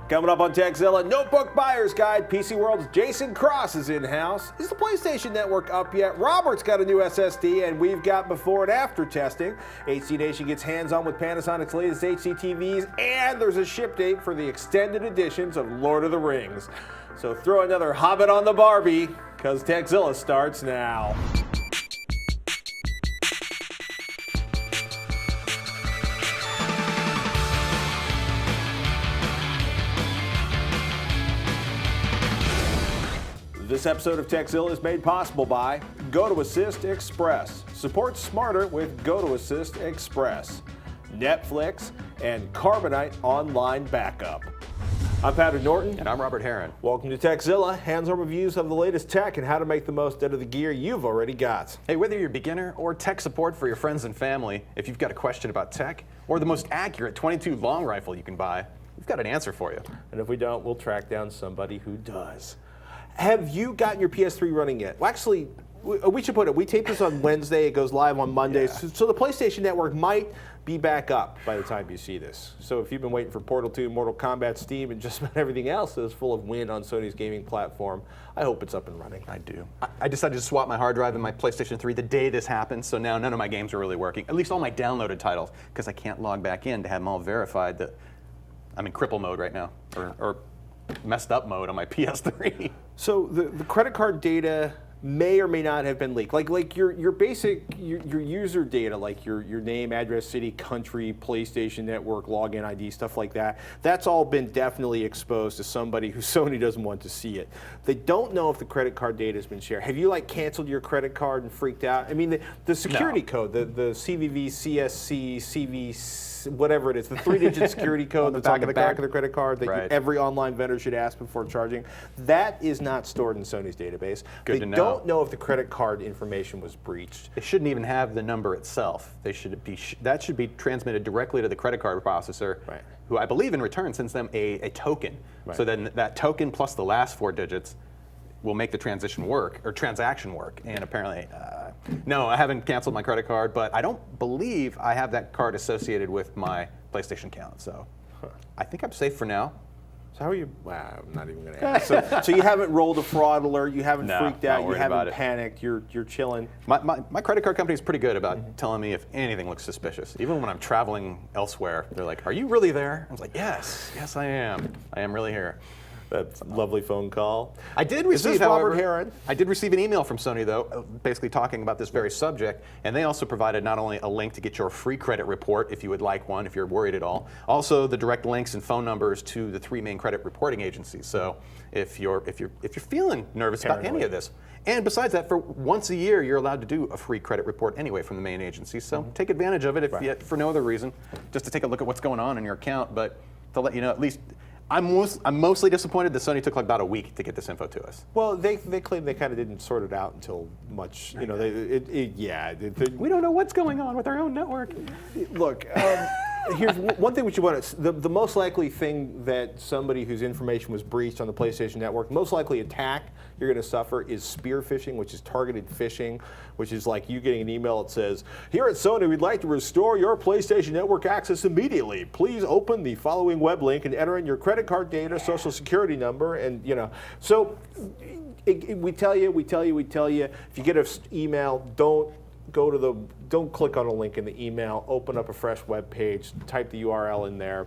Coming up on Tekzilla, Notebook Buyer's Guide, PC World's Jason Cross is in-house. Is the PlayStation Network up yet? Robert's got a new SSD, and we've got before and after testing. HD Nation gets hands-on with Panasonic's latest HDTVs, and there's a ship date for the extended editions of Lord of the Rings. So throw another Hobbit on the Barbie, because Tekzilla starts now. This episode of Tekzilla is made possible by GoToAssist Express. Support smarter with GoToAssist Express. Netflix and Carbonite Online Backup. I'm Patrick Norton. And I'm Robert Heron. Welcome to Tekzilla, hands-on reviews of the latest tech and how to make the most out of the gear you've already got. Hey, whether you're a beginner or tech support for your friends and family, if you've got a question about tech or the most accurate .22 long rifle you can buy, we've got an answer for you. And if we don't, we'll track down somebody who does. Have you gotten your PS3 running yet? Well, actually, we should put it, we tape this on Wednesday, it goes live on Monday, so the PlayStation Network might be back up by the time you see this. So if you've been waiting for Portal 2, Mortal Kombat, Steam, and just about everything else that is full of wind on Sony's gaming platform, I hope it's up and running. I do. I decided to swap my hard drive and my PlayStation 3 the day this happened, so now none of my games are really working, at least all my downloaded titles, because I can't log back in to have them all verified that I'm in cripple mode right now, or messed up mode on my PS3. So the credit card data may or may not have been leaked. Like your basic your user data, like your name, address, city, country, PlayStation Network, login ID, stuff like that. That's all been definitely exposed to somebody who Sony doesn't want to see it. They don't know if the credit card data has been shared. Have you canceled your credit card and freaked out? I mean, the security code, the CVV, CSC, CV, whatever it is, the 3-digit security code that's on the back of the credit card that every online vendor should ask before charging, that is not stored in Sony's database. Good to know. They don't know if the credit card information was breached. They shouldn't even have the number itself. They should be that should be transmitted directly to the credit card processor, who I believe in return sends them a token. So then that token plus the last 4 digits will make the transaction work. And apparently, no, I haven't canceled my credit card, but I don't believe I have that card associated with my PlayStation account. So I think I'm safe for now. So how are you? Wow, I'm not even going to ask. So you haven't rolled a fraud alert, you haven't freaked out, you haven't panicked, you're chilling. My credit card company is pretty good about telling me if anything looks suspicious. Even when I'm traveling elsewhere, they're like, "Are you really there?" I was like, "Yes, I am. I am really here." That's a lovely phone call. I did receive, Is this Robert Heron? I did receive an email from Sony, though, basically talking about this very subject, and they also provided not only a link to get your free credit report, if you would like one, if you're worried at all, also the direct links and phone numbers to the 3 main credit reporting agencies. So if you're feeling nervous about any of this, and besides that, for once a year, you're allowed to do a free credit report anyway from the main agencies. So take advantage of it if for no other reason, just to take a look at what's going on in your account, but to let you know at least. I'm mostly disappointed that Sony took about a week to get this info to us. Well, they claim they kind of didn't sort it out until much, we don't know what's going on with our own network. Look, here's one thing which you want to, the most likely thing that somebody whose information was breached on the PlayStation Network, most likely attack you're going to suffer is spear phishing, which is targeted phishing, which is like you getting an email that says, "Here at Sony, we'd like to restore your PlayStation Network access immediately. Please open the following web link and enter in your credit card data, social security number," and So we tell you. If you get an email, don't click on a link in the email. Open up a fresh web page. Type the URL in there.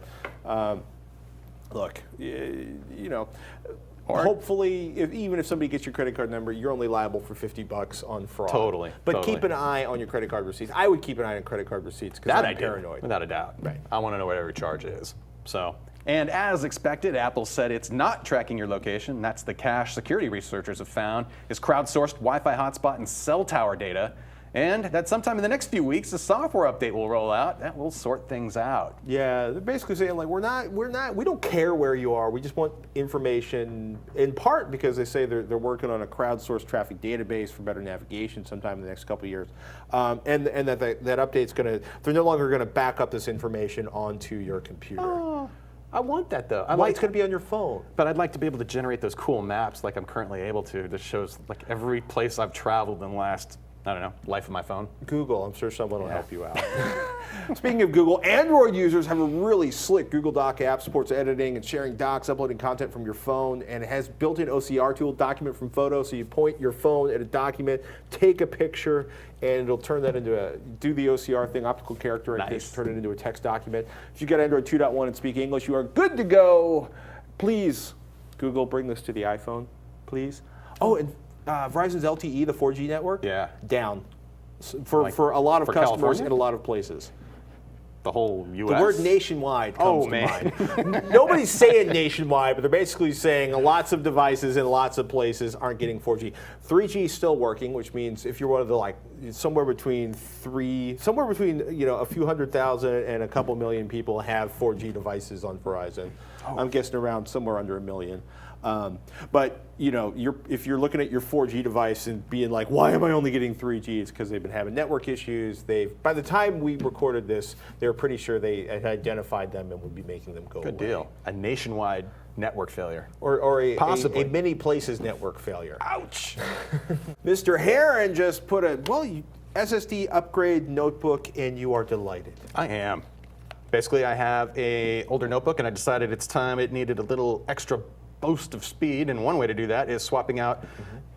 Hopefully, even if somebody gets your credit card number, you're only liable for $50 on fraud. Totally. But keep an eye on your credit card receipts. I would keep an eye on credit card receipts because I'm paranoid. Without a doubt. Right. I want to know what every charge is. So. And as expected, Apple said it's not tracking your location. That's the cache security researchers have found is crowdsourced Wi-Fi hotspot and cell tower data. And that sometime in the next few weeks, a software update will roll out that will sort things out. Yeah, they're basically saying we don't care where you are. We just want information, in part because they say they're working on a crowdsourced traffic database for better navigation sometime in the next couple of years, and that update's they're no longer gonna back up this information onto your computer. Oh. I want that though. It's going to be on your phone. But I'd like to be able to generate those cool maps like I'm currently able to that shows like every place I've traveled in the last I don't know, life of my phone. Google, I'm sure someone will help you out. Speaking of Google, Android users have a really slick Google Doc app, supports editing and sharing docs, uploading content from your phone, and it has built-in OCR tool, document from photos, so you point your phone at a document, take a picture, and it'll turn that into do the OCR thing, optical character, and turn it into a text document. If you got Android 2.1 and speak English, you are good to go. Please, Google, bring this to the iPhone, please. Oh, and Verizon's LTE, the 4G network, down for a lot of customers California? in a lot of places. The whole U.S.? The word nationwide comes to mind. Nobody's saying nationwide, but they're basically saying lots of devices in lots of places aren't getting 4G. 3G is still working, which means if you're one of the somewhere between a few 100,000 and a couple million people have 4G devices on Verizon. I'm guessing around somewhere under 1 million. But if you're looking at your 4G device and being like, why am I only getting 3G? It's because they've been having network issues. By the time we recorded this, they were pretty sure they had identified them and would be making them go away. Good deal. A nationwide network failure. Or possibly a many places network failure. Ouch. Mr. Heron just put SSD upgrade notebook, and you are delighted. I am. Basically, I have a older notebook, and I decided it needed a little extra boost of speed, and one way to do that is swapping out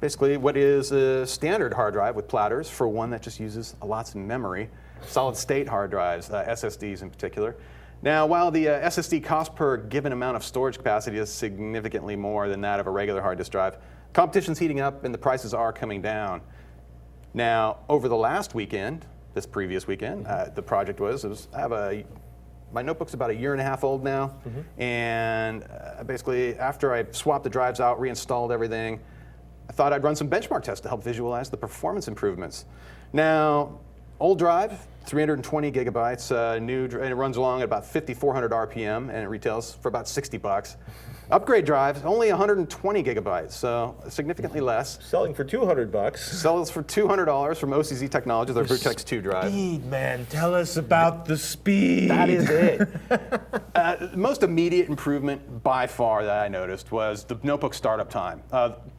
basically what is a standard hard drive with platters for one that just uses lots of memory, solid state hard drives, SSDs in particular. Now, while the SSD cost per given amount of storage capacity is significantly more than that of a regular hard disk drive, competition's heating up and the prices are coming down. Now, over the last weekend, this previous weekend, the project my notebook's about 1.5 years old now, and basically after I swapped the drives out, reinstalled everything, I thought I'd run some benchmark tests to help visualize the performance improvements. Now, old drive, 320 gigabytes, and it runs along at about 5,400 RPM, and it retails for about $60. Upgrade drive, only 120 gigabytes, so significantly less. Selling for $200. Sells for $200 from OCZ Technologies, their Vertex 2 drive. Speed, man. Tell us about the speed. That is it. The most immediate improvement by far that I noticed was the notebook startup time.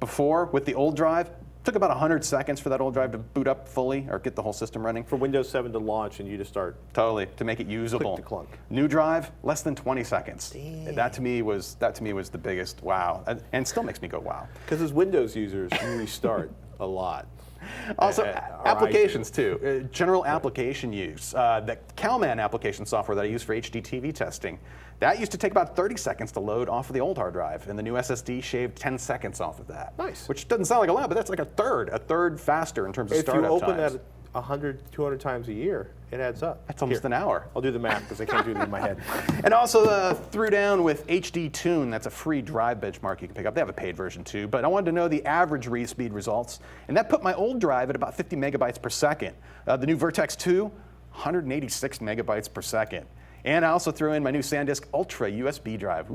Before, with the old drive, took about 100 seconds for that old drive to boot up fully or get the whole system running. For Windows 7 to launch and you to start. Totally, to make it usable. Click to clunk. New drive, less than 20 seconds. Dang. That to me was the biggest wow, and still makes me go wow. Because as Windows users, you restart a lot. Also, applications too. General application use. The Calman application software that I use for HDTV testing, that used to take about 30 seconds to load off of the old hard drive, and the new SSD shaved 10 seconds off of that. Nice. Which doesn't sound like a lot, but that's like a third faster in terms of startup times. If you open that 100, 200 times a year, it adds up. That's almost an hour. I'll do the math because I can't do it in my head. And also threw down with HD Tune. That's a free drive benchmark you can pick up. They have a paid version too, but I wanted to know the average read speed results, and that put my old drive at about 50 megabytes per second. The new Vertex 2, 186 megabytes per second. And I also threw in my new SanDisk Ultra USB drive,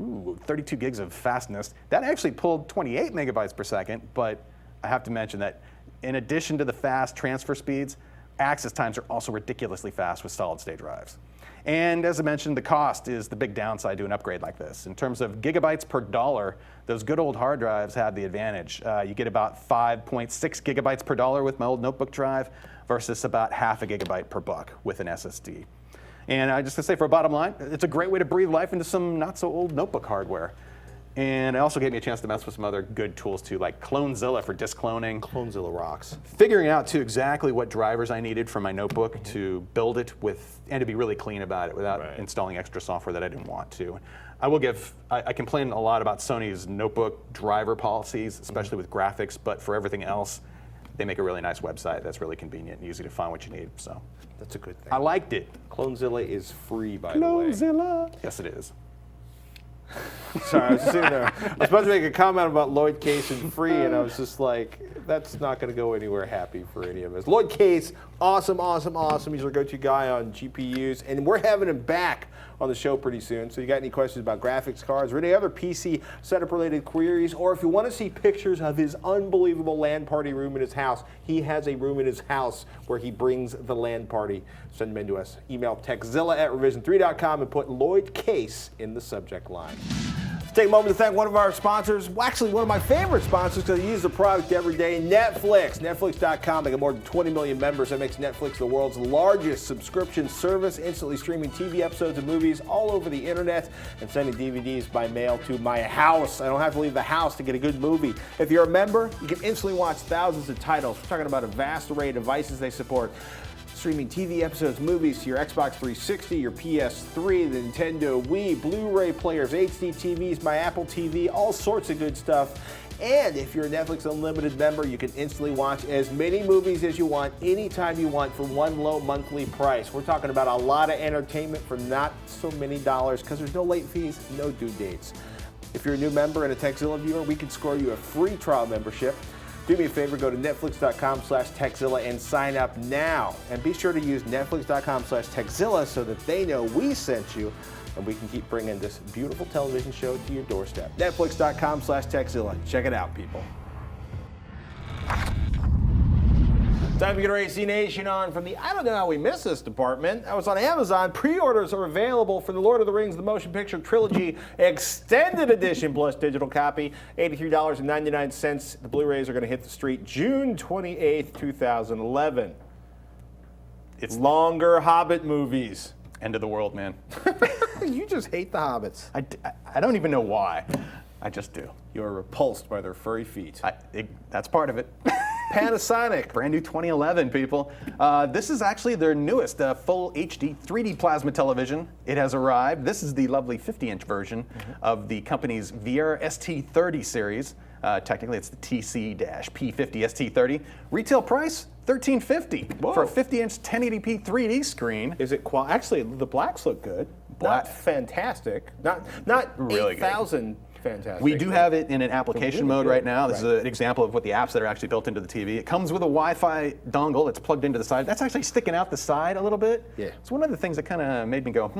32 gigs of fastness. That actually pulled 28 megabytes per second, but I have to mention that in addition to the fast transfer speeds, access times are also ridiculously fast with solid state drives. And as I mentioned, the cost is the big downside to an upgrade like this. In terms of gigabytes per dollar, those good old hard drives have the advantage. You get about 5.6 gigabytes per dollar with my old notebook drive versus about half a gigabyte per buck with an SSD. And I just to say for a bottom line, it's a great way to breathe life into some not so old notebook hardware. And it also gave me a chance to mess with some other good tools too, like Clonezilla for disk cloning. Clonezilla rocks. Figuring out too exactly what drivers I needed for my notebook to build it with, and to be really clean about it without installing extra software that I didn't want to. I complain a lot about Sony's notebook driver policies, especially with graphics, but for everything else, they make a really nice website that's really convenient and easy to find what you need. So that's a good thing. I liked it. Clonezilla is free, by the way. Clonezilla. Yes, it is. Sorry, I was sitting there. I was supposed to make a comment about Lloyd Case and free, and I was just like, that's not going to go anywhere happy for any of us. Lloyd Case, awesome, awesome, awesome. He's our go-to guy on GPUs, and we're having him back on the show pretty soon. So you got any questions about graphics cards or any other PC setup-related queries, or if you want to see pictures of his unbelievable LAN party room in his house, he has a room in his house where he brings the LAN party. Send them in to us. Email Tekzilla@revision3.com and put Lloyd Case in the subject line. Take a moment to thank one of our sponsors, well, actually one of my favorite sponsors because I use the product every day, Netflix. Netflix.com. They got more than 20 million members. That makes Netflix the world's largest subscription service, instantly streaming TV episodes and movies all over the internet and sending DVDs by mail to my house. I don't have to leave the house to get a good movie. If you're a member, you can instantly watch thousands of titles. We're talking about a vast array of devices they support. Streaming TV episodes, movies to your Xbox 360, your PS3, the Nintendo Wii, Blu-ray players, HDTVs, my Apple TV, all sorts of good stuff. And if you're a Netflix Unlimited member, you can instantly watch as many movies as you want, anytime you want, for one low monthly price. We're talking about a lot of entertainment for not so many dollars because there's no late fees, no due dates. If you're a new member and a Tekzilla viewer, we can score you a free trial membership. Do me a favor, go to netflix.com/Tekzilla and sign up now. And be sure to use netflix.com/Tekzilla so that they know we sent you and we can keep bringing this beautiful television show to your doorstep. Netflix.com/Tekzilla. Check it out, people. Time to get our AC Nation on from the I don't know how we missed this department. I was on Amazon. Pre-orders are available for the Lord of the Rings, the Motion Picture Trilogy Extended Edition plus digital copy, $83.99. The Blu-rays are going to hit the street June 28th, 2011. It's longer Hobbit movies. End of the world, man. You just hate the Hobbits. I don't even know why. I just do. You're repulsed by their furry feet. That's part of it. Panasonic. Brand new 2011, people. This is actually their newest full HD 3D plasma television. It has arrived. This is the lovely 50-inch version of the company's Viera ST30 series. Technically, it's the TC-P50 ST30. Retail price, $13.50 for a 50-inch 1080p 3D screen. Is it actually, the blacks look good. Black. Not fantastic. Not Really 8,000 fantastic. We do have it in an application mode right now. This Right. is an example of what the apps that are actually built into the TV. It comes with a Wi-Fi dongle that's plugged into the side. That's actually sticking out the side a little bit. Yeah. It's one of the things that kind of made me go,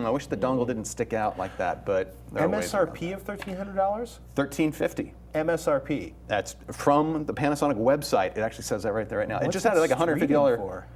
I wish the dongle didn't stick out like that, but there are ways around MSRP of $1,300? that. $13.50. MSRP. That's from the Panasonic website. It actually says that right there right now. It What's just had like that $150. streaming for?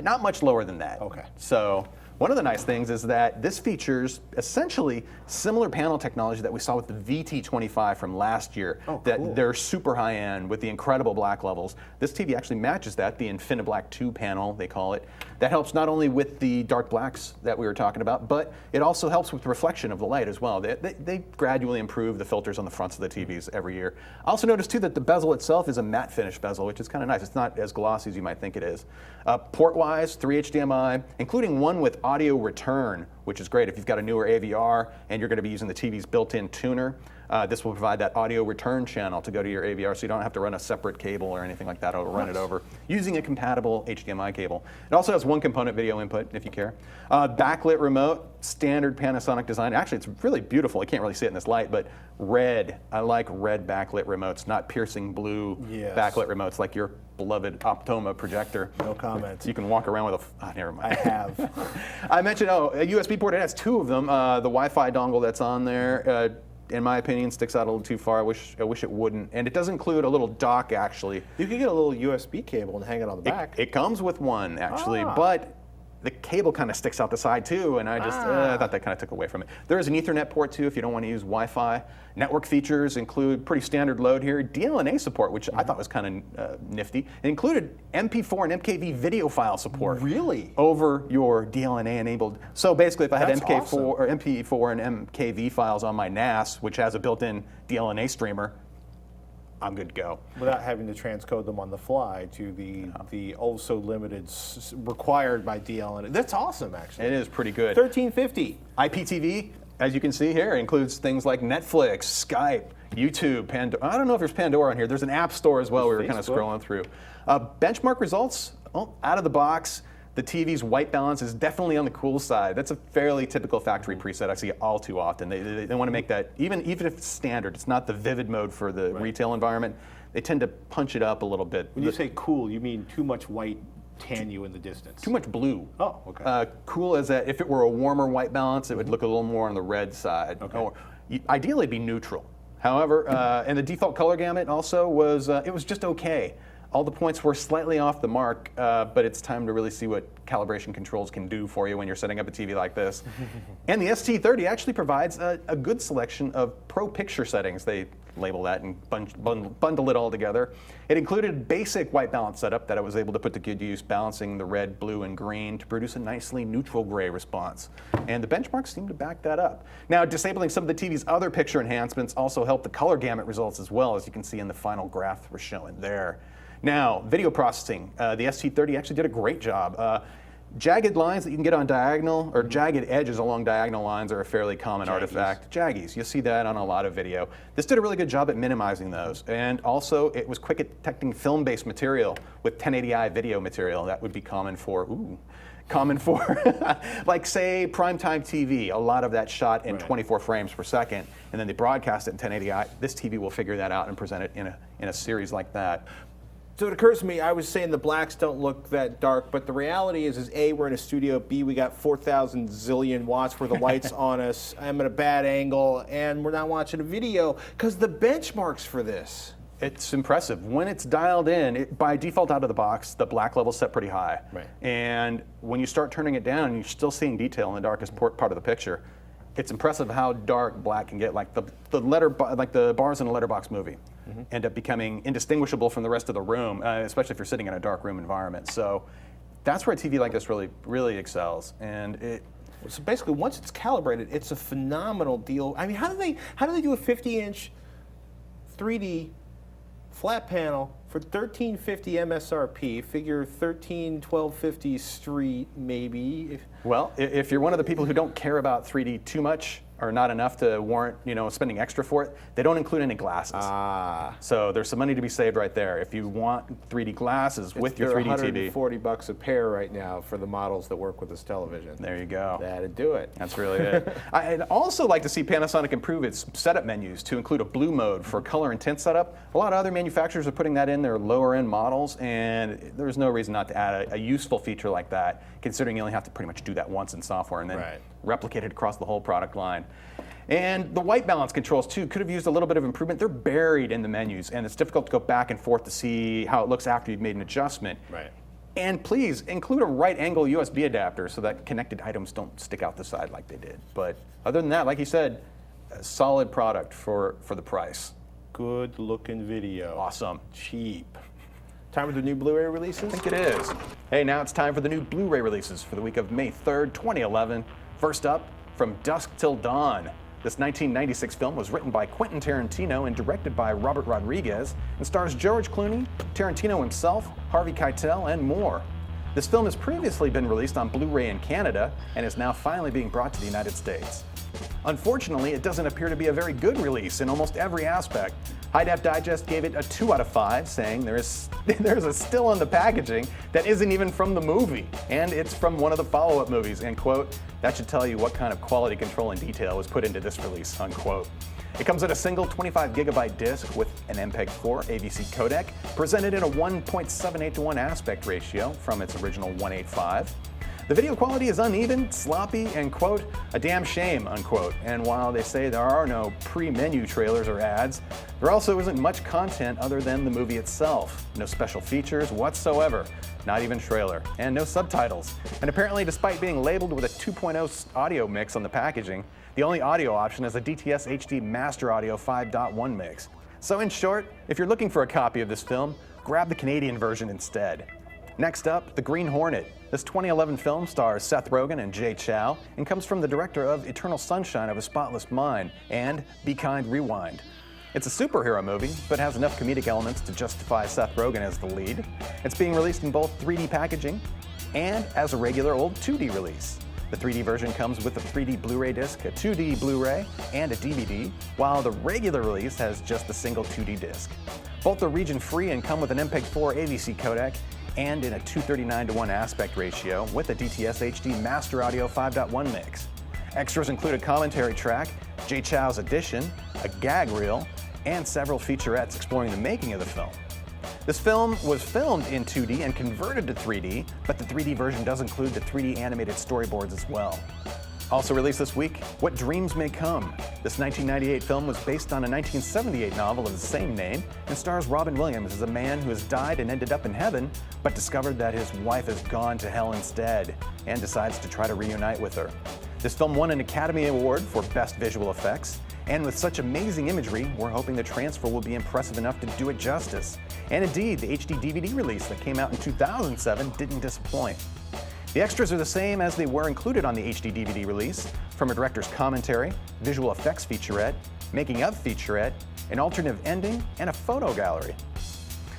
Not much lower than that. Okay. So one of the nice things is that this features essentially similar panel technology that we saw with the VT25 from last year. Oh, that cool. they're super high end with the incredible black levels. This TV actually matches that, the InfiniBlack 2 panel, they call it. That helps not only with the dark blacks that we were talking about, but it also helps with the reflection of the light as well. They gradually improve the filters on the fronts of the TVs every year. I also noticed too that the bezel itself is a matte finish bezel, which is kind of nice. It's not as glossy as you might think it is. Port-wise, 3 HDMI, including one with audio return, which is great if you've got a newer AVR and you're going to be using the TV's built-in tuner. This will provide that audio return channel to go to your AVR so you don't have to run a separate cable or anything like that. It'll run it over using a compatible HDMI cable. It also has one component video input if you care. Backlit remote, standard Panasonic design. Actually, it's really beautiful. I can't really see it in this light, but red. I like red backlit remotes, not piercing blue backlit remotes like your beloved Optoma projector. No comment. You can walk around with never mind. I have. I mentioned, a USB port. It has two of them. The Wi-Fi dongle that's on there, in my opinion, sticks out a little too far. I wish it wouldn't. And it does include a little dock, actually. You could get a little USB cable and hang it on the back. It comes with one, actually, but the cable kind of sticks out the side too, and I thought that kind of took away from it. There is an Ethernet port too if you don't want to use Wi-Fi. Network features include pretty standard load here. DLNA support, which I thought was kind of nifty. It included MP4 and MKV video file support. Really? Over your DLNA enabled. So basically, if I had That's MK4 awesome. or MP4 and MKV files on my NAS, which has a built-in DLNA streamer, I'm good to go. Without having to transcode them on the fly to the also limited required by DLNA. That's awesome, actually. It is pretty good. $13.50. IPTV, as you can see here, includes things like Netflix, Skype, YouTube, Pandora. I don't know if there's Pandora on here. There's an app store as well. We were kind of scrolling through. Benchmark results, out of the box. The TV's white balance is definitely on the cool side. That's a fairly typical factory preset I see all too often. They want to make that, even if it's standard, it's not the vivid mode for the retail environment, they tend to punch it up a little bit. When you say cool, you mean too much white tan you in the distance? Too much blue. Oh, okay. Cool as that, if it were a warmer white balance, it would look a little more on the red side. Okay. Or, ideally, it'd be neutral. However, and the default color gamut also was, it was just okay. All the points were slightly off the mark, but it's time to really see what calibration controls can do for you when you're setting up a TV like this. And the ST30 actually provides a good selection of pro picture settings. They label that and bundle it all together. It included basic white balance setup that I was able to put to good use, balancing the red, blue, and green to produce a nicely neutral gray response. And the benchmarks seem to back that up. Now, disabling some of the TV's other picture enhancements also helped the color gamut results as well, as you can see in the final graph that we're showing there. Now, video processing. The ST30 actually did a great job. Jagged lines that you can get on diagonal, or jagged edges along diagonal lines, are a fairly common artifact. Jaggies, you'll see that on a lot of video. This did a really good job at minimizing those. And also, it was quick at detecting film-based material with 1080i video material. That would be common for, like, say, primetime TV. A lot of that shot in 24 frames per second, and then they broadcast it in 1080i. This TV will figure that out and present it in a series like that. So it occurs to me, I was saying the blacks don't look that dark, but the reality is A, we're in a studio, B, we got 4,000 zillion watts worth of lights on us, I'm at a bad angle, and we're not watching a video, because the benchmarks for this. It's impressive. When it's dialed in, by default out of the box, the black level's set pretty high. Right. And when you start turning it down, you're still seeing detail in the darkest part of the picture. It's impressive how dark black can get. Like the bars in a letterbox movie end up becoming indistinguishable from the rest of the room, especially if you're sitting in a dark room environment. So that's where a TV like this really excels. And so basically, once it's calibrated, it's a phenomenal deal. I mean, how do they do a 50-inch 3D flat panel for $13.50 MSRP? Figure $12.50 street, maybe. Well, if you're one of the people who don't care about 3D too much or not enough to warrant, spending extra for it, they don't include any glasses. So there's some money to be saved right there. If you want 3D glasses with your 3D TV. $140 a pair right now for the models that work with this television. There you go. That'd do it. That's really it. I'd also like to see Panasonic improve its setup menus to include a blue mode for color and tint setup. A lot of other manufacturers are putting that in their lower end models, and there's no reason not to add a useful feature like that, considering you only have to pretty much do that once in software and then replicate it across the whole product line. And the white balance controls too could have used a little bit of improvement. They're buried in the menus, and it's difficult to go back and forth to see how it looks after you've made an adjustment. Right. And please include a right angle USB adapter so that connected items don't stick out the side like they did. But other than that, like you said, a solid product for the price. Good looking video. Awesome. Cheap. Time for the new Blu-ray releases? I think it is. Hey, now it's time for the new Blu-ray releases for the week of May 3rd, 2011. First up, From Dusk Till Dawn. This 1996 film was written by Quentin Tarantino and directed by Robert Rodriguez and stars George Clooney, Tarantino himself, Harvey Keitel, and more. This film has previously been released on Blu-ray in Canada and is now finally being brought to the United States. Unfortunately, it doesn't appear to be a very good release in almost every aspect. High Def Digest gave it a 2 out of 5, saying there's a still on the packaging that isn't even from the movie, and it's from one of the follow-up movies, and quote, that should tell you what kind of quality control and detail was put into this release, unquote. It comes in a single 25 gigabyte disc with an MPEG-4 AVC codec, presented in a 1.78:1 aspect ratio from its original 1.85. The video quality is uneven, sloppy, and quote, a damn shame, unquote. And while they say there are no pre-menu trailers or ads, there also isn't much content other than the movie itself. No special features whatsoever, not even trailer, and no subtitles. And apparently, despite being labeled with a 2.0 audio mix on the packaging, the only audio option is a DTS HD Master Audio 5.1 mix. So in short, if you're looking for a copy of this film, grab the Canadian version instead. Next up, The Green Hornet. This 2011 film stars Seth Rogen and Jay Chow and comes from the director of Eternal Sunshine of a Spotless Mind and Be Kind, Rewind. It's a superhero movie, but has enough comedic elements to justify Seth Rogen as the lead. It's being released in both 3D packaging and as a regular old 2D release. The 3D version comes with a 3D Blu-ray disc, a 2D Blu-ray, and a DVD, while the regular release has just a single 2D disc. Both are region-free and come with an MPEG-4 AVC codec and in a 239:1 aspect ratio with a DTS HD Master Audio 5.1 mix. Extras include a commentary track, Jay Chow's edition, a gag reel, and several featurettes exploring the making of the film. This film was filmed in 2D and converted to 3D, but the 3D version does include the 3D animated storyboards as well. Also released this week, What Dreams May Come. This 1998 film was based on a 1978 novel of the same name and stars Robin Williams as a man who has died and ended up in heaven, but discovered that his wife has gone to hell instead and decides to try to reunite with her. This film won an Academy Award for Best Visual Effects, and with such amazing imagery, we're hoping the transfer will be impressive enough to do it justice. And indeed, the HD DVD release that came out in 2007 didn't disappoint. The extras are the same as they were included on the HD DVD release, from a director's commentary, visual effects featurette, making of featurette, an alternative ending, and a photo gallery.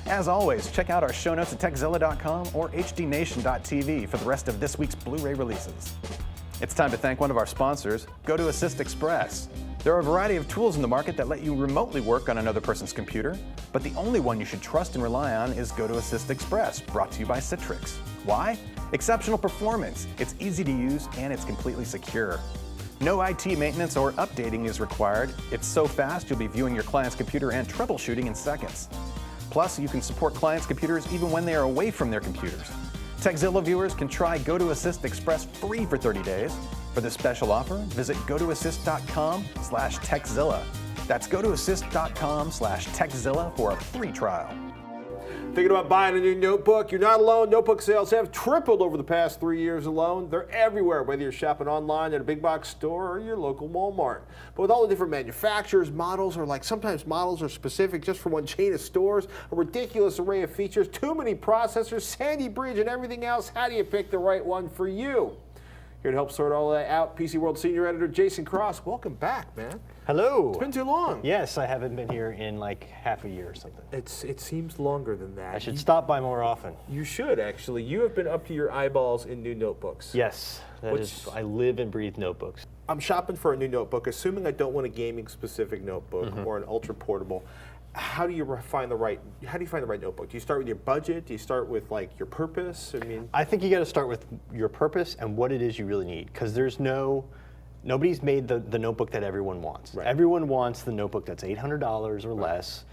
As always, check out our show notes at Tekzilla.com or hdnation.tv for the rest of this week's Blu-ray releases. It's time to thank one of our sponsors, GoToAssist Express. There are a variety of tools in the market that let you remotely work on another person's computer, but the only one you should trust and rely on is GoToAssist Express, brought to you by Citrix. Why? Exceptional performance, it's easy to use, and it's completely secure. No IT maintenance or updating is required. It's so fast you'll be viewing your client's computer and troubleshooting in seconds. Plus, you can support clients' computers even when they are away from their computers. Tekzilla viewers can try GoToAssist Express free for 30 days. For this special offer, visit GoToAssist.com/Tekzilla. That's GoToAssist.com/Tekzilla for a free trial. Thinking about buying a new notebook? You're not alone. Notebook sales have tripled over the past 3 years alone. They're everywhere, whether you're shopping online at a big box store or your local Walmart. But with all the different manufacturers, models, or like sometimes models are specific just for one chain of stores, a ridiculous array of features, too many processors, Sandy Bridge, and everything else, how do you pick the right one for you? Here to help sort all that out, PC World Senior Editor Jason Cross. Welcome back, man. Hello. It's been too long. Yes, I haven't been here in like half a year or something. It seems longer than that. I should stop by more often. You should, actually. You have been up to your eyeballs in new notebooks. Yes, I live and breathe notebooks. I'm shopping for a new notebook, assuming I don't want a gaming-specific notebook or an ultra-portable. How do you find the right notebook? Do you start with your budget? Do you start with like your purpose? I think you got to start with your purpose and what it is you really need, because nobody's made the notebook that everyone wants. Right. Everyone wants the notebook that's $800 or less,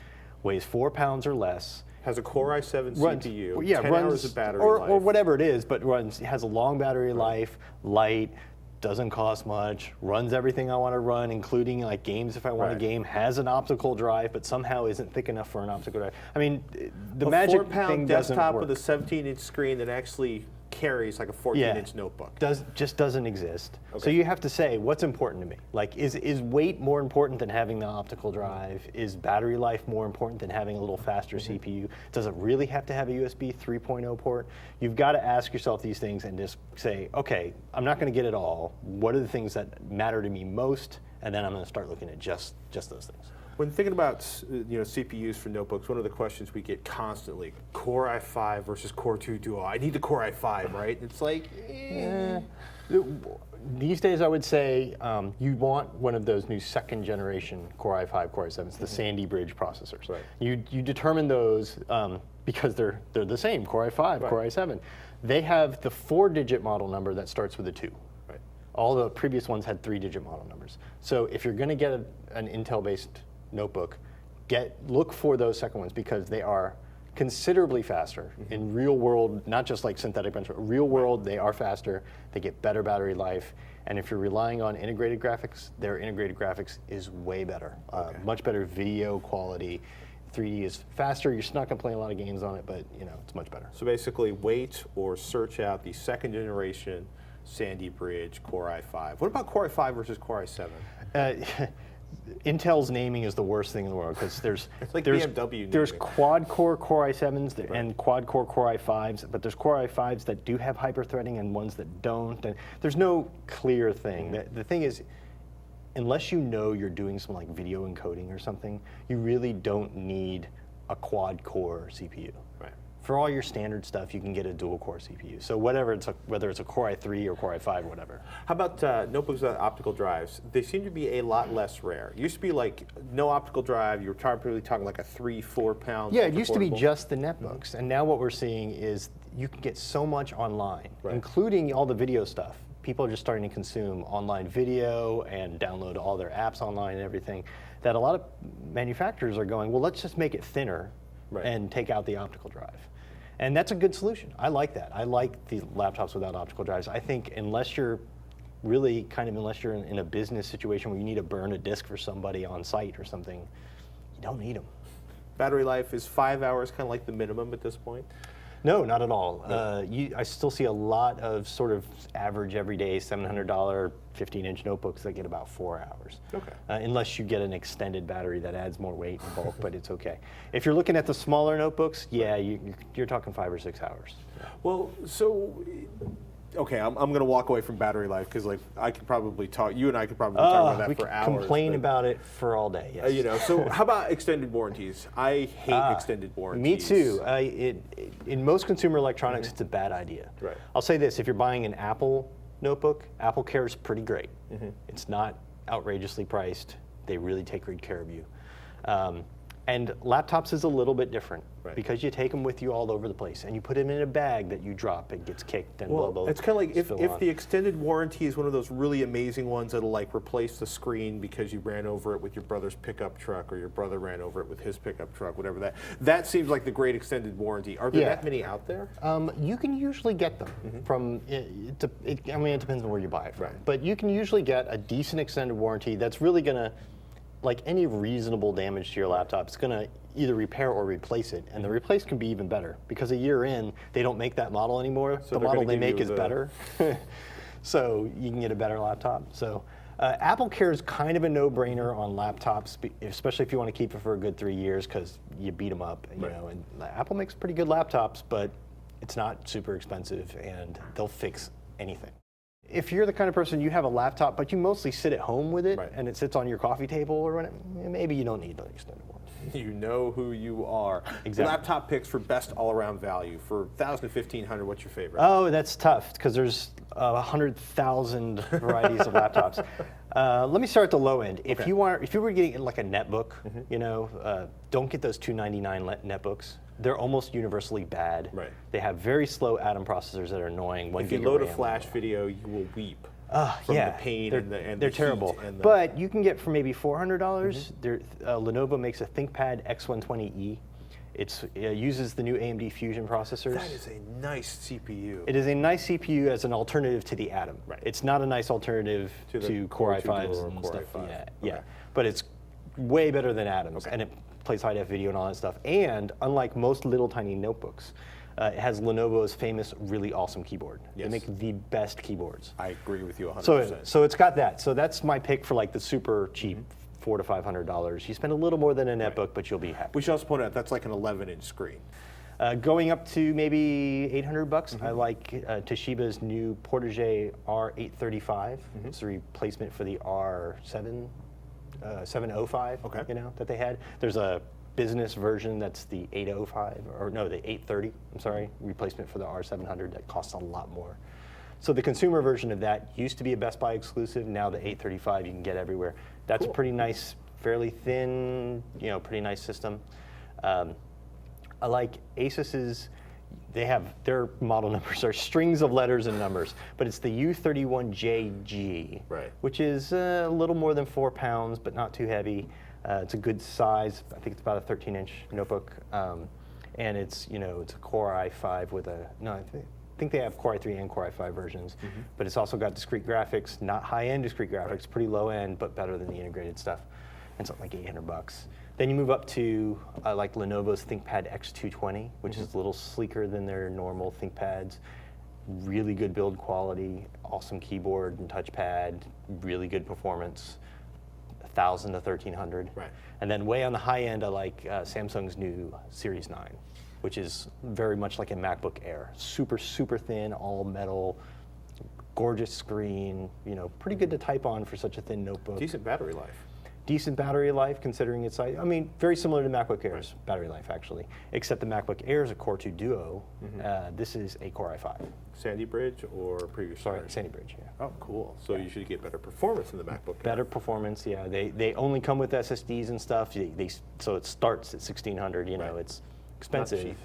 weighs 4 pounds or less, has a Core i7 CPU, 10 hours of battery life. Or whatever it is, but has a long battery life, light, doesn't cost much, runs everything I want to run, including like games if I want to game, has an optical drive, but somehow isn't thick enough for an optical drive. I mean, the magic thing doesn't work. A 4-pound desktop with a 17-inch screen that actually carries like a 14-inch notebook. Just doesn't exist. Okay. So you have to say, what's important to me? Like, is weight more important than having the optical drive? Is battery life more important than having a little faster CPU? Does it really have to have a USB 3.0 port? You've got to ask yourself these things and just say, okay, I'm not going to get it all. What are the things that matter to me most? And then I'm going to start looking at just those things. When thinking about CPUs for notebooks, one of the questions we get constantly: Core i5 versus Core 2 Duo. I need the Core i5, right? It's like, These days, I would say you want one of those new second generation Core i5, Core i7s, the Sandy Bridge processors. Right. You determine those because they're the same, Core i5, Core i7. They have the 4-digit model number that starts with a 2. Right. All the previous ones had 3-digit model numbers. So if you're going to get an Intel-based notebook, look for those second ones, because they are considerably faster in real world, not just like synthetic benchmark. Real world, they are faster. They get better battery life. And if you're relying on integrated graphics, their integrated graphics is way better. Much better video quality. 3D is faster. You're just not going to play a lot of games on it, but it's much better. So basically, wait or search out the second generation Sandy Bridge Core i5. What about Core i5 versus Core i7? Intel's naming is the worst thing in the world, because there's BMW there's naming. quad-core Core i7s and quad-core Core i5s, but there's Core i5s that do have hyper-threading and ones that don't, and there's no clear thing. The thing is, unless you know you're doing some like video encoding or something, you really don't need a quad-core CPU. Right. For all your standard stuff, you can get a dual-core CPU. So whether it's a Core i3 or Core i5 or whatever. How about notebooks with optical drives? They seem to be a lot less rare. It used to be like no optical drive. You were probably talking like a 3-4 pound. Yeah, it used to be just the netbooks, and now what we're seeing is you can get so much online, including all the video stuff. People are just starting to consume online video and download all their apps online and everything, that a lot of manufacturers are going, well, let's just make it thinner and take out the optical drive. And that's a good solution. I like that. I like the laptops without optical drives. I think unless you're really kind of, unless you're in a business situation where you need to burn a disk for somebody on site or something, you don't need them. Battery life is 5 hours, kind of like the minimum at this point? No, not at all. I still see a lot of sort of average everyday $700 15-inch notebooks that get about 4 hours. Okay. Unless you get an extended battery that adds more weight and bulk, but it's okay. If you're looking at the smaller notebooks, yeah, you're talking 5 or 6 hours. Well, so, okay, I'm going to walk away from battery life because, like, I could probably talk. You and I could probably talk about that for hours. Complain but, about it for all day. Yes. you know, so how about extended warranties? I hate extended warranties. Me too. In most consumer electronics, it's a bad idea. Right. I'll say this: if you're buying an Apple notebook, Apple Care is pretty great. It's not outrageously priced. They really take good care of you. And laptops is a little bit different because you take them with you all over the place, and you put them in a bag that you drop, it gets kicked, and blah, blah, blah. It's kind of like if the extended warranty is one of those really amazing ones that'll like replace the screen because you ran over it with your brother's pickup truck, or your brother ran over it with his pickup truck, whatever that seems like the great extended warranty. Are there that many out there? You can usually get them from, I mean, it depends on where you buy it from. But you can usually get a decent extended warranty that's really going to, like any reasonable damage to your laptop, it's going to either repair or replace it. And the replace can be even better because a year in, they don't make that model anymore. So the model they make is better. So you can get a better laptop. So Apple Care is kind of a no-brainer on laptops, especially if you want to keep it for a good 3 years because you beat them up. You know, and Apple makes pretty good laptops, but it's not super expensive, and they'll fix anything. If you're the kind of person, you have a laptop, but you mostly sit at home with it, and it sits on your coffee table or whatever, maybe you don't need the extended warranty. You know who you are. Exactly. Laptop picks for best all-around value. For 1,000 to 1,500, what's your favorite? Oh, that's tough because there's 100,000 varieties of laptops. Let me start at the low end. If you were getting like a netbook, you know, don't get those $299 netbooks. They're almost universally bad. They have very slow Atom processors that are annoying. If you load a flash video, you will weep from the pain and they're the terrible. Heat and but you can get for maybe $400. Lenovo makes a ThinkPad X120E. It uses the new AMD Fusion processors. That is a nice CPU. It is a nice CPU as an alternative to the Atom. It's not a nice alternative to Core i5s and stuff. Yeah, but it's way better than Atoms, and it plays high-def video and all that stuff. And unlike most little tiny notebooks, it has Lenovo's famous really awesome keyboard. They make the best keyboards. I agree with you 100%. So it's got that. So that's my pick for like the super cheap $400 to $500. You spend a little more than a netbook, but you'll be happy. We should also point out that's like an 11-inch screen. Going up to maybe $800, I like Toshiba's new Portage R835. It's a replacement for the R7. 705, you know, that they had. There's a business version that's the 805, or no, the 830, I'm sorry, replacement for the R700 that costs a lot more. So the consumer version of that used to be a Best Buy exclusive. Now the 835 you can get everywhere. That's a pretty nice, fairly thin, you know, pretty nice system. I like Asus's. They have, their model numbers are strings of letters and numbers, but it's the U31JG, which is a little more than 4 pounds, but not too heavy. It's a good size. I think it's about a 13-inch notebook, and it's, you know, it's a Core i5 with a, no, I think they have Core i3 and Core i5 versions, but it's also got discrete graphics, not high-end discrete graphics, pretty low-end, but better than the integrated stuff. And something like $800. Then you move up to like Lenovo's ThinkPad X220, which is a little sleeker than their normal ThinkPads. Really good build quality, awesome keyboard and touchpad, really good performance. 1,000 to 1,300. And then way on the high end, I like Samsung's new Series 9, which is very much like a MacBook Air. Super, super thin, all metal, gorgeous screen. You know, pretty good to type on for such a thin notebook. Decent battery life. Decent battery life considering its size. I mean, very similar to MacBook Air's battery life, actually, except the MacBook Air is a Core 2 Duo. This is a Core i5. Sandy Bridge or previous? Sorry, Sandy Bridge, yeah. Oh, cool. So you should get better performance in the MacBook Air. Better performance, yeah. They only come with SSDs and stuff, so it starts at 1,600, you know, it's expensive.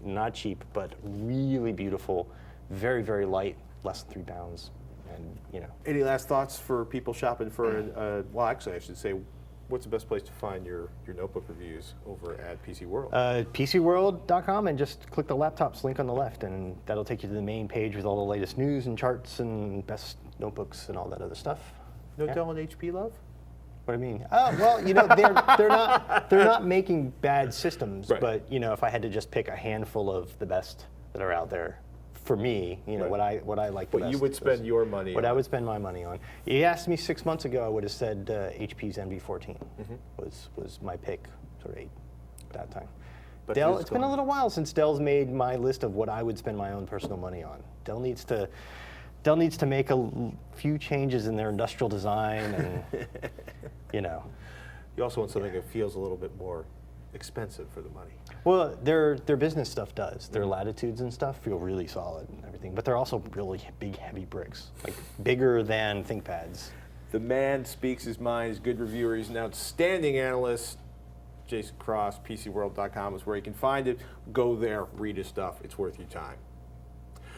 Not cheap, but really beautiful, very, very light, less than 3 pounds. And, you know. Any last thoughts for people shopping for, well, actually, I should say, what's the best place to find your notebook reviews over at PC World? PCWorld.com, and just click the laptops link on the left, and that'll take you to the main page with all the latest news and charts and best notebooks and all that other stuff. No Yeah. Dell and HP love? What do you mean? Oh, well, you know, they're not making bad systems, Right. but you know, if I had to just pick a handful of the best that are out there, for me, you know, Right. what I like the What best. you would spend your money What on. I would spend my money on. You asked me 6 months ago, I would have said HP's NV14 was my pick, sort of that time. But Dell, it's it's been a gone. little while since Dell's made my list of what I would spend my own personal money on. Dell needs to make a few changes in their industrial design, and you know. You also want something that feels a little bit more expensive for the money. Well, their business stuff does. Their latitudes and stuff feel really solid and everything, but they're also really big, heavy bricks, like bigger than ThinkPads. The man speaks his mind. He's a good reviewer. He's an outstanding analyst. Jason Cross, PCWorld.com is where you can find it. Go there, read his stuff. It's worth your time.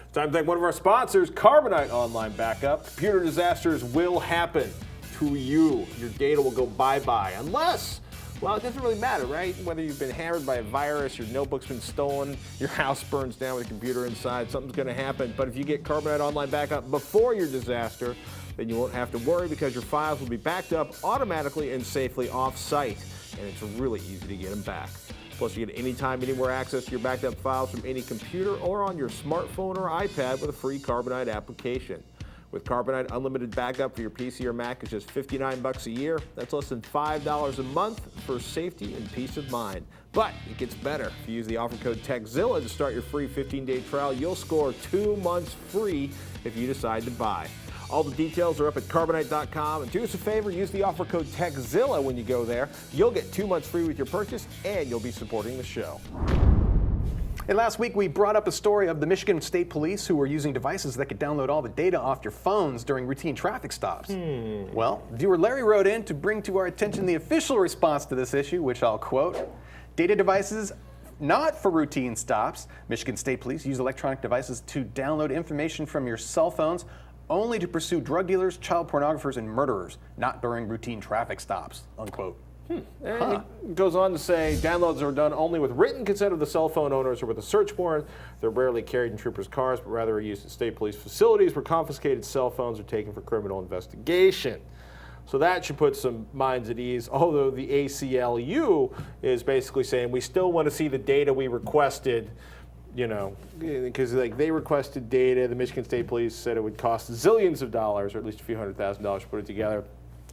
It's time to thank one of our sponsors, Carbonite Online Backup. Computer disasters will happen to you. Your data will go bye-bye unless, well, it doesn't really matter, right? Whether you've been hammered by a virus, your notebook's been stolen, your house burns down with a computer inside, something's going to happen. But if you get Carbonite Online Backup before your disaster, then you won't have to worry because your files will be backed up automatically and safely off-site. And it's really easy to get them back. Plus, you get anytime, anywhere access to your backed up files from any computer or on your smartphone or iPad with a free Carbonite application. With Carbonite, unlimited backup for your PC or Mac is just $59 a year. That's less than $5 a month for safety and peace of mind. But it gets better. If you use the offer code Tekzilla to start your free 15-day trial, you'll score 2 months free if you decide to buy. All the details are up at Carbonite.com. And do us a favor, use the offer code Tekzilla when you go there. You'll get 2 months free with your purchase, and you'll be supporting the show. And last week we brought up a story of the Michigan State Police who were using devices that could download all the data off your phones during routine traffic stops. Well, viewer Larry wrote in to bring to our attention the official response to this issue, which I'll quote. Data devices not for routine stops. Michigan State Police use electronic devices to download information from your cell phones only to pursue drug dealers, child pornographers, and murderers, not during routine traffic stops, unquote. And it goes on to say downloads are done only with written consent of the cell phone owners or with a search warrant. They're rarely carried in troopers' cars, but rather are used at state police facilities where confiscated cell phones are taken for criminal investigation. So that should put some minds at ease, although the ACLU is basically saying we still want to see the data we requested, you know, because like they requested data. The Michigan State Police said it would cost zillions of dollars, or at least a few $100,000 to put it together.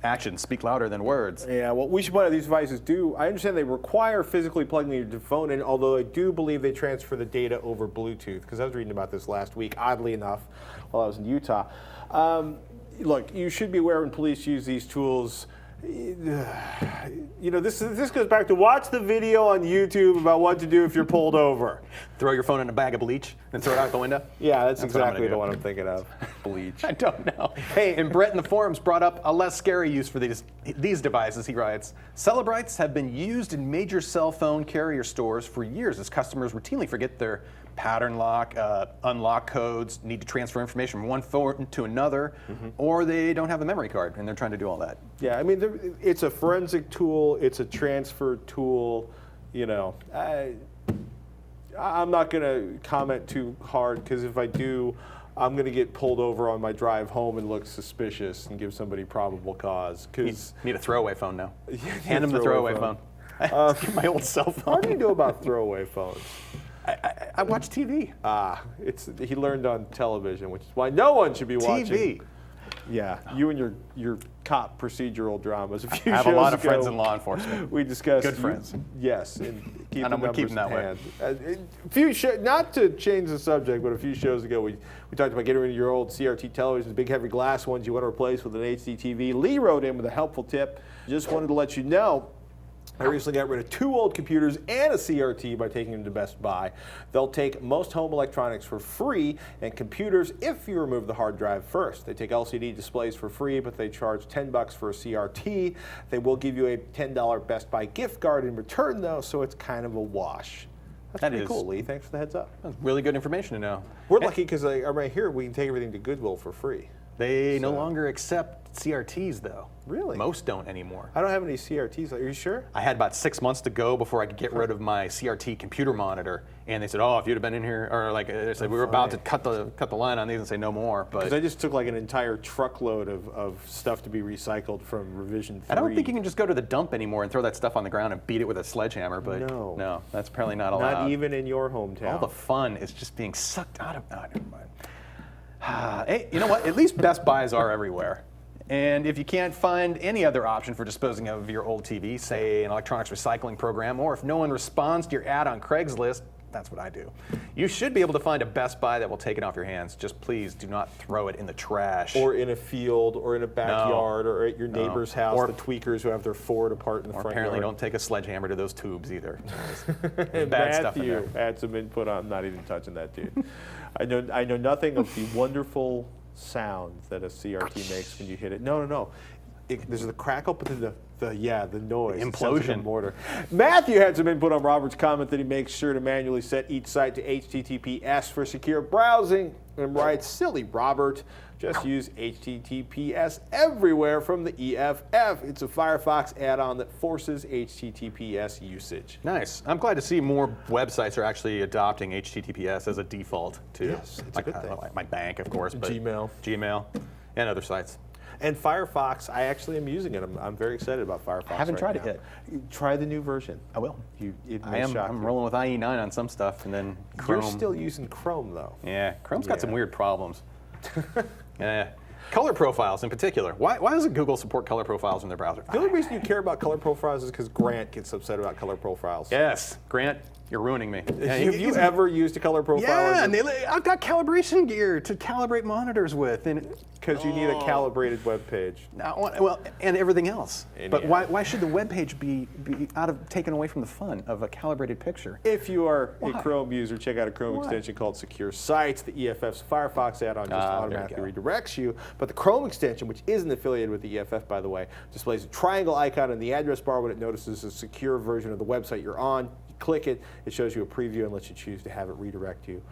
Actions speak louder than words. Yeah, well, we should point out these devices do. I understand they require physically plugging your phone in, although I do believe they transfer the data over Bluetooth, because I was reading about this last week, oddly enough, while I was in Utah. Look, you should be aware when police use these tools. You know, this goes back to watch the video on YouTube about what to do if you're pulled over. Throw your phone in a bag of bleach and throw it out the window? Yeah, that's That's what I'm exactly gonna the do. one I'm thinking of. Bleach. I don't know. Hey, and Brett in the forums brought up a less scary use for these devices. He writes, Celebrites have been used in major cell phone carrier stores for years as customers routinely forget their pattern lock, unlock codes, need to transfer information from one phone to another, or they don't have a memory card and they're trying to do all that. Yeah, I mean, it's a forensic tool, it's a transfer tool, you know. I'm not going to comment too hard, because if I do, I'm going to get pulled over on my drive home and look suspicious and give somebody probable cause. Need a throwaway phone now. Yeah, Hand him the throwaway phone. My old cell phone. How do you know about throwaway phones? I watch TV. He learned on television, which is why no one should be watching. TV. Yeah, you and your cop procedural dramas. A few I have shows a lot of ago, friends in law enforcement. We discussed Good friends. Yes, and keep And the I'm gonna keep numbers them that in hand. Not to change the subject, but a few shows ago we talked about getting rid of your old CRT televisions, the big heavy glass ones you want to replace with an HDTV. Lee wrote in with a helpful tip. Just wanted to let you know, I recently got rid of 2 old computers and a CRT by taking them to Best Buy. They'll take most home electronics for free, and computers if you remove the hard drive first. They take LCD displays for free, but they charge $10 for a CRT. They will give you a $10 Best Buy gift card in return, though, so it's kind of a wash. That's That pretty is- cool, Lee. Thanks for the heads up. That's really good information to know. We're lucky because right here we can take everything to Goodwill for free. They no longer accept CRTs, though. Really? Most don't anymore. I don't have any CRTs. Are you sure? I had about 6 months to go before I could get rid of my CRT computer monitor, and they said, "Oh, if you'd have been in here," or like they said, "We were about to cut the line on these and say no more." But Because I just took like an entire truckload of stuff to be recycled from revision 3. I don't think you can just go to the dump anymore and throw that stuff on the ground and beat it with a sledgehammer. But No. that's apparently not allowed. Not even in your hometown. All the fun is just being sucked out of. Oh, never mind. Hey, you know what? At least Best Buys are everywhere. And if you can't find any other option for disposing of your old TV, say an electronics recycling program, or if no one responds to your ad on Craigslist, that's what I do. You should be able to find a Best Buy that will take it off your hands. Just please do not throw it in the trash. Or in a field, or in a backyard, or at your neighbor's house, Or- the tweakers who have their Ford apart in the or front apparently yard. don't take a sledgehammer to those tubes either. And Bad stuff in Matthew there. had some input on. I'm not even touching that, dude. I know nothing of the wonderful sound that a CRT makes when you hit it. No. There's the crackle, but then the noise. It sounds like a Implosion. mortar. Matthew had some input on Robert's comment that he makes sure to manually set each site to HTTPS for secure browsing, and writes, "Silly Robert, just use HTTPS everywhere from the EFF. It's a Firefox add-on that forces HTTPS usage." Nice. I'm glad to see more websites are actually adopting HTTPS as a default too. Yes, it's a good thing. Like my bank, of course, but Gmail. and other sites. And Firefox, I actually am using it. I'm very excited about Firefox. Haven't right tried it now. yet. Try the new version. I will. It I may am. shock I'm you. rolling with IE9 on some stuff, and then Chrome. You're still using Chrome, though. Yeah, Chrome's got some Yeah. weird problems. Yeah. Color profiles in particular. Why doesn't Google support color profiles in their browser? The only reason you care about color profiles is because Grant gets upset about color profiles. Yes, Grant, you're ruining me. Yeah, Have you ever used a color profile? Yeah, and I've got calibration gear to calibrate monitors with, and Because you need a calibrated web page. and everything else. And But yeah. why should the web page be taken away from the fun of a calibrated picture? If you are Why? a Chrome user, check out a Chrome Why? extension called Secure Sites. The EFF's Firefox add-on just there you automatically go. redirects you. But the Chrome extension, which isn't affiliated with the EFF, by the way, displays a triangle icon in the address bar when it notices a secure version of the website you're on. You click it, it shows you a preview and lets you choose to have it redirect you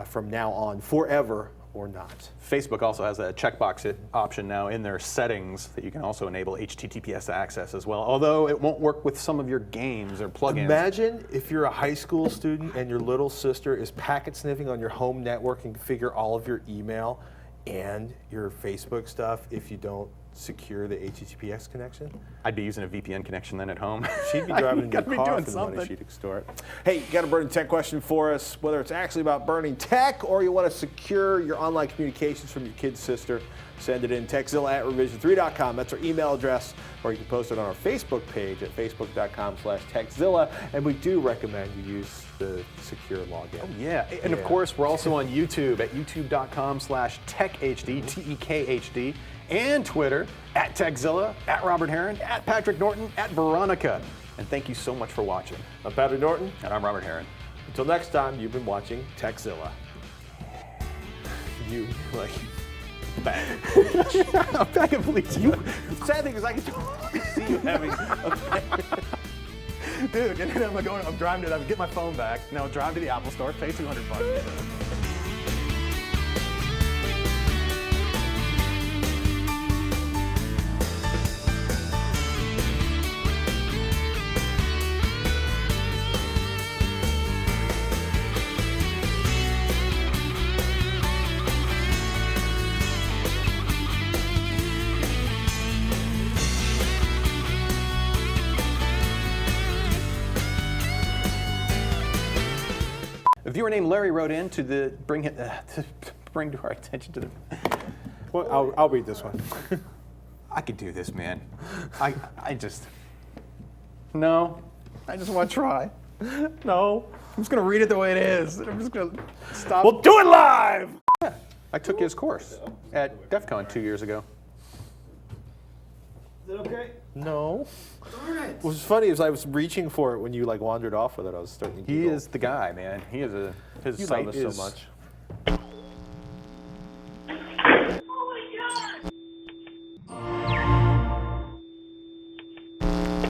from now on forever or not. Facebook also has a checkbox option now in their settings that you can also enable HTTPS access as well, although it won't work with some of your games or plugins. Imagine if you're a high school student and your little sister is packet sniffing on your home network and configure all of your email and your Facebook stuff if you don't secure the HTTPS connection. I'd be using a VPN connection then at home. She'd be driving a Gotta new be car doing for the money something. she'd extort. Hey, you got a burning tech question for us, whether it's actually about burning tech or you want to secure your online communications from your kid's sister, send it in Tekzilla@revision3.com. That's our email address, or you can post it on our Facebook page at facebook.com/Tekzilla, and we do recommend you use the secure login. Yeah, and of course, we're also on YouTube at youtube.com/TechHD, TEKHD, and Twitter at Tekzilla, at Robert Heron, at Patrick Norton, at Veronica. And thank you so much for watching. I'm Patrick Norton. And I'm Robert Heron. Until next time, you've been watching Tekzilla. You, like, bang. I can believe you. Sad thing is I can totally see you having a Dude, and then I'm driving to, get my phone back, now drive to the Apple store, pay $200. A viewer named Larry wrote in to bring to our attention to the. Well, I'll read this one. I could do this, man. I just. No. I just want to try. No. I'm just going to read it the way it is. I'm just going to stop. We'll do it live! Yeah. I took his course at DEF CON 2 years ago. Is it okay? No. Darn it. What was funny is I was reaching for it when you like wandered off with it. I was starting to He giggle. is the guy, man. He is his You site love us is so much.